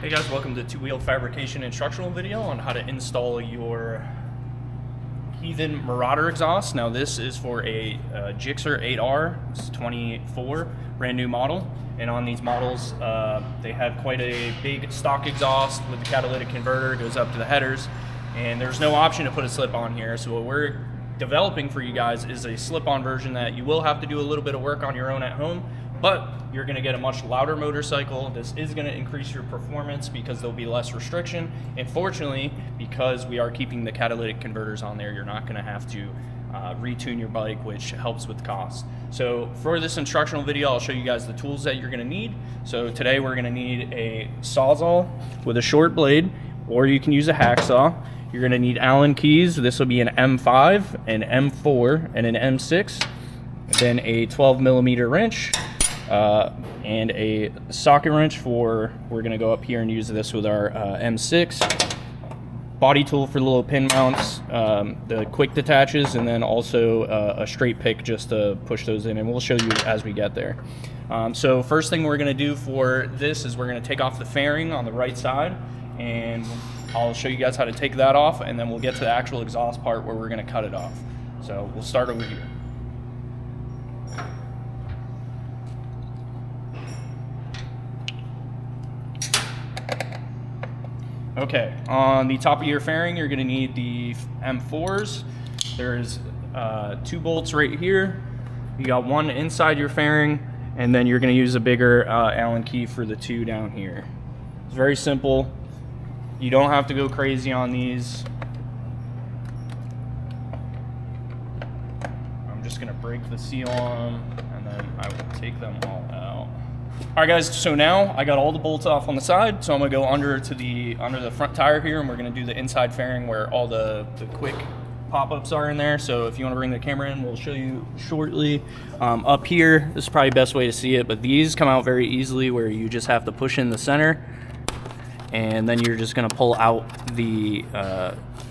Hey guys, welcome to Two-Wheel Fabrication instructional video on how to install your Heathen Marauder exhaust. Now this is for a GSX-8R, it's 24, brand new model. And on these models, they have quite a big stock exhaust with the catalytic converter, goes up to the headers. And there's no option to put a slip-on here. So what we're developing for you guys is a slip-on version that you will have to do a little bit of work on your own at home, but you're going to get a much louder motorcycle. This is going to increase your performance because there'll be less restriction. And fortunately, because we are keeping the catalytic converters on there, you're not going to have to retune your bike, which helps with cost. So for this instructional video, I'll show you guys the tools that you're going to need. So today we're going to need a Sawzall with a short blade, or you can use a hacksaw. You're going to need Allen keys. This will be an M5, an M4, and an M6. Then a 12mm wrench. And a socket wrench for, we're going to go up here and use this with our M6. Body tool for the little pin mounts, the quick detaches, and then also a straight pick just to push those in, and we'll show you as we get there. So first thing we're going to do for this is we're going to take off the fairing on the right side, and I'll show you guys how to take that off, and then we'll get to the actual exhaust part where we're going to cut it off. So we'll start over here. Okay, on the top of your fairing, you're going to need the M4s. There's 2 bolts right here. You got one inside your fairing, and then you're going to use a bigger Allen key for the 2 down here. It's very simple. You don't have to go crazy on these. I'm just going to break the seal on them, and then I will take them all out. All right guys, so now I got all the bolts off on the side, so I'm gonna go under the front tire here, and we're gonna do the inside fairing where all the quick pop-ups are in there. So if you wanna bring the camera in, we'll show you shortly. Up here, this is probably the best way to see it, but these come out very easily where you just have to push in the center, and then you're just gonna pull out the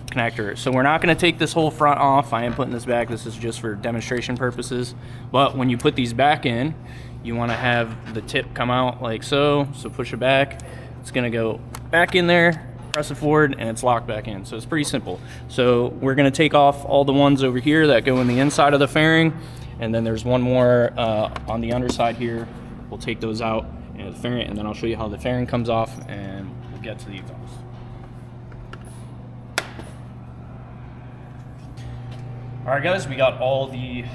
connector. So we're not gonna take this whole front off. I am putting this back. This is just for demonstration purposes. But when you put these back in, you want to have the tip come out like so. So push it back. It's going to go back in there, press it forward, and it's locked back in. So it's pretty simple. So we're going to take off all the ones over here that go in the inside of the fairing, and then there's one more on the underside here. We'll take those out and the fairing, and then I'll show you how the fairing comes off, and we'll get to the exhaust. All right, guys, we got all the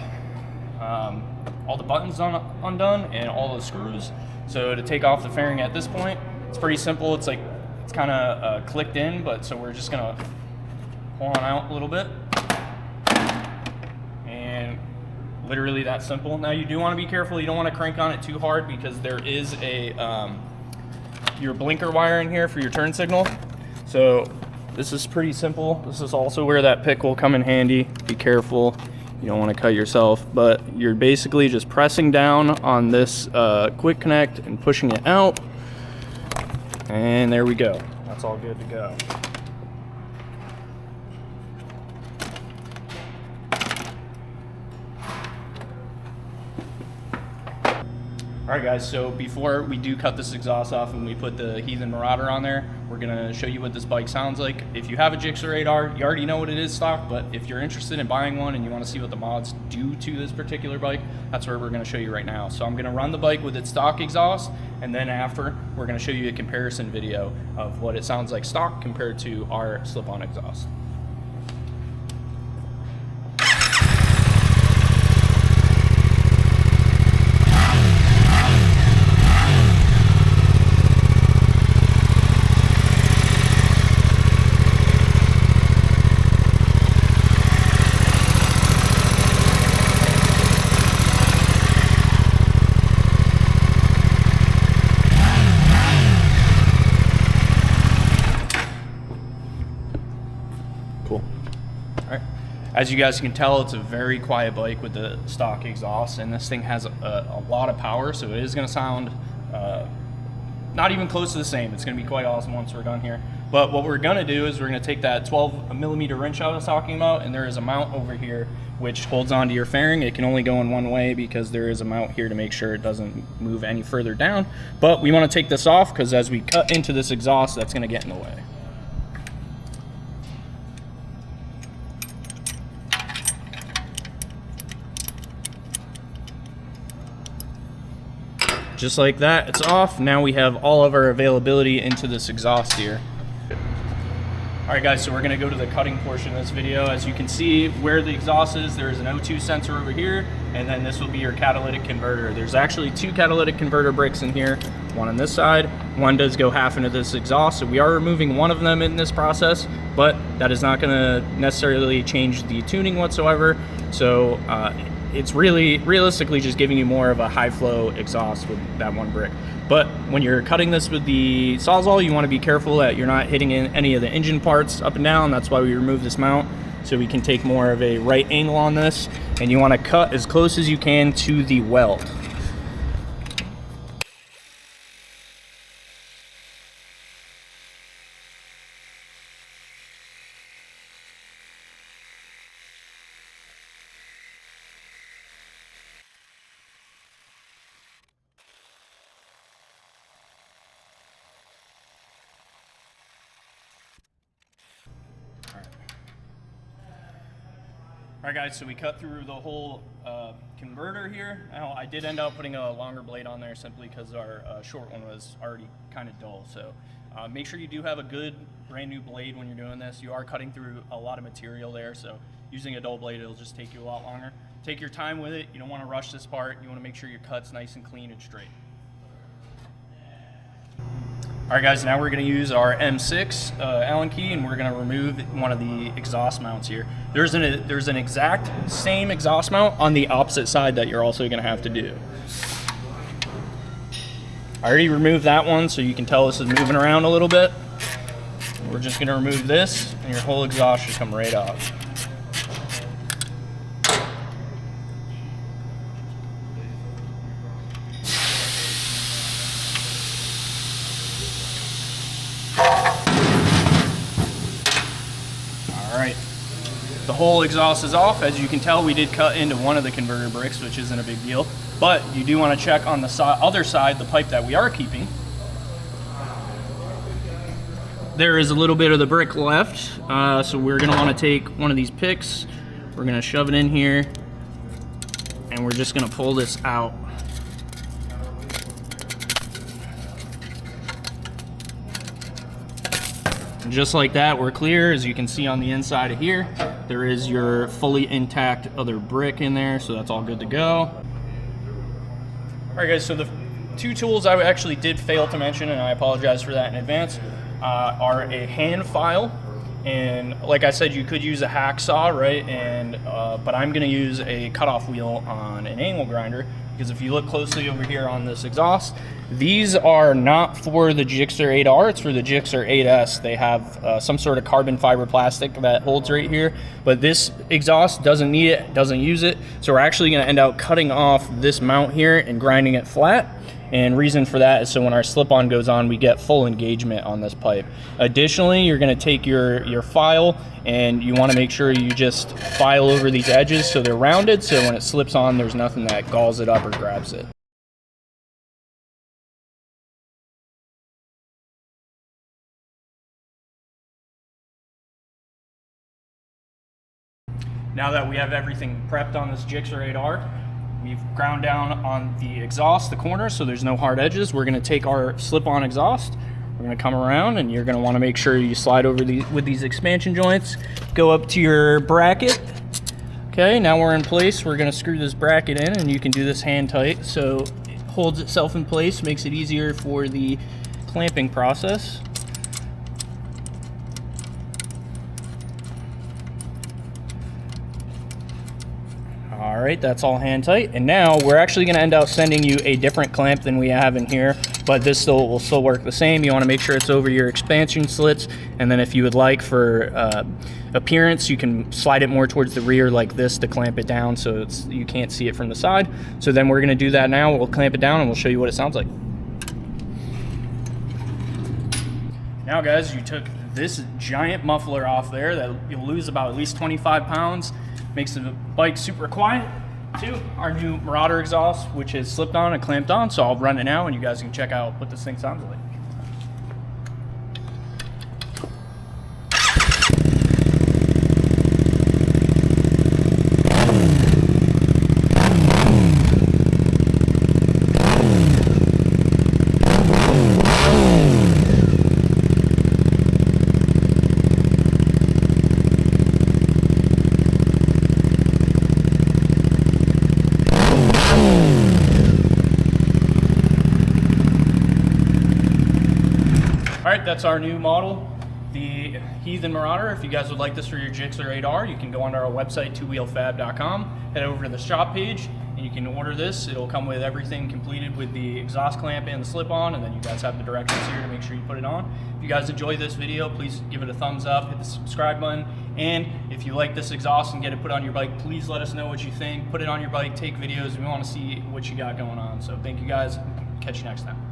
buttons undone and all the screws. So to take off the fairing at this point, it's pretty simple. It's kind of clicked in, but so we're just gonna pull on out a little bit, and literally that simple. Now you do want to be careful. You don't want to crank on it too hard because there is your blinker wire in here for your turn signal. So this is pretty simple. This is also where that pick will come in handy. Be careful. You don't want to cut yourself, but you're basically just pressing down on this quick connect and pushing it out, and there we go. That's all good to go. All right guys, so before we do cut this exhaust off and we put the Heathen Marauder on there, we're gonna show you what this bike sounds like. If you have a GSX-8R, you already know what it is stock, but if you're interested in buying one and you wanna see what the mods do to this particular bike, that's where we're gonna show you right now. So I'm gonna run the bike with its stock exhaust, and then after, we're gonna show you a comparison video of what it sounds like stock compared to our slip-on exhaust. Cool. All right. As you guys can tell, it's a very quiet bike with the stock exhaust, and this thing has a lot of power, so it is going to sound not even close to the same. It's gonna be quite awesome once we're done here. But what we're gonna do is we're gonna take that 12mm wrench I was talking about, and there is a mount over here which holds onto your fairing. It can only go in one way because there is a mount here to make sure it doesn't move any further down. But we wanna take this off because as we cut into this exhaust, that's gonna get in the way. Just like that, it's off. Now we have all of our availability into this exhaust here. All right guys, so we're gonna go to the cutting portion of this video. As you can see where the exhaust is, there's an O2 sensor over here, and then this will be your catalytic converter. There's actually 2 catalytic converter bricks in here, one on this side, one does go half into this exhaust, so we are removing one of them in this process, but that is not gonna necessarily change the tuning whatsoever. So it's really realistically just giving you more of a high flow exhaust with that one brick. But when you're cutting this with the Sawzall, you want to be careful that you're not hitting in any of the engine parts up and down. That's why we remove this mount, so we can take more of a right angle on this, and you want to cut as close as you can to the weld. All right guys, so we cut through the whole converter here. Now I did end up putting a longer blade on there simply because our short one was already kind of dull. So make sure you do have a good brand new blade when you're doing this. You are cutting through a lot of material there, so using a dull blade, it'll just take you a lot longer. Take your time with it. You don't want to rush this part. You want to make sure your cut's nice and clean and straight. All right guys, now we're gonna use our M6 Allen key, and we're gonna remove one of the exhaust mounts here. There's an exact same exhaust mount on the opposite side that you're also gonna have to do. I already removed that one, so you can tell this is moving around a little bit. We're just gonna remove this, and your whole exhaust should come right off. The whole exhaust is off. As you can tell, we did cut into one of the converter bricks, which isn't a big deal, but you do want to check on the other side, the pipe that we are keeping. There is a little bit of the brick left, so we're going to want to take one of these picks, we're going to shove it in here, and we're just going to pull this out. And just like that, we're clear. As you can see on the inside of here, there is your fully intact other brick in there, so that's all good to go. All right guys, so the 2 tools I actually did fail to mention, and I apologize for that in advance, are a hand file, and like I said, you could use a hacksaw, right? And but I'm gonna use a cutoff wheel on an angle grinder, because if you look closely over here on this exhaust, these are not for the GSX-8R, it's for the GSX-8S. They have some sort of carbon fiber plastic that holds right here, but this exhaust doesn't need it, doesn't use it, so we're actually gonna end up cutting off this mount here and grinding it flat. And reason for that is so when our slip-on goes on, we get full engagement on this pipe. Additionally, you're gonna take your file, and you wanna make sure you just file over these edges so they're rounded, so when it slips on, there's nothing that galls it up or grabs it. Now that we have everything prepped on this GSX-8R, we've ground down on the exhaust, the corner, so there's no hard edges. We're gonna take our slip-on exhaust, we're gonna come around, and you're gonna wanna make sure you slide over with these expansion joints, go up to your bracket. Okay, now we're in place. We're gonna screw this bracket in, and you can do this hand tight, so it holds itself in place, makes it easier for the clamping process. All right, that's all hand tight. And now we're actually gonna end up sending you a different clamp than we have in here, but this will still work the same. You wanna make sure it's over your expansion slits, and then if you would like for appearance, you can slide it more towards the rear like this to clamp it down so you can't see it from the side. So then we're gonna do that now. We'll clamp it down and we'll show you what it sounds like. Now guys, you took this giant muffler off there that you'll lose about at least 25 pounds. Makes the bike super quiet. To our new Marauder exhaust, which is slipped on and clamped on. So I'll run it now and you guys can check out what this thing sounds like. All right, that's our new model, the Heathen Marauder. If you guys would like this for your GSX-8R, you can go onto our website, twowheelfab.com, head over to the shop page, and you can order this. It'll come with everything completed with the exhaust clamp and the slip-on, and then you guys have the directions here to make sure you put it on. If you guys enjoyed this video, please give it a thumbs up, hit the subscribe button, and if you like this exhaust and get it put on your bike, please let us know what you think. Put it on your bike, take videos. We want to see what you got going on. So thank you guys. Catch you next time.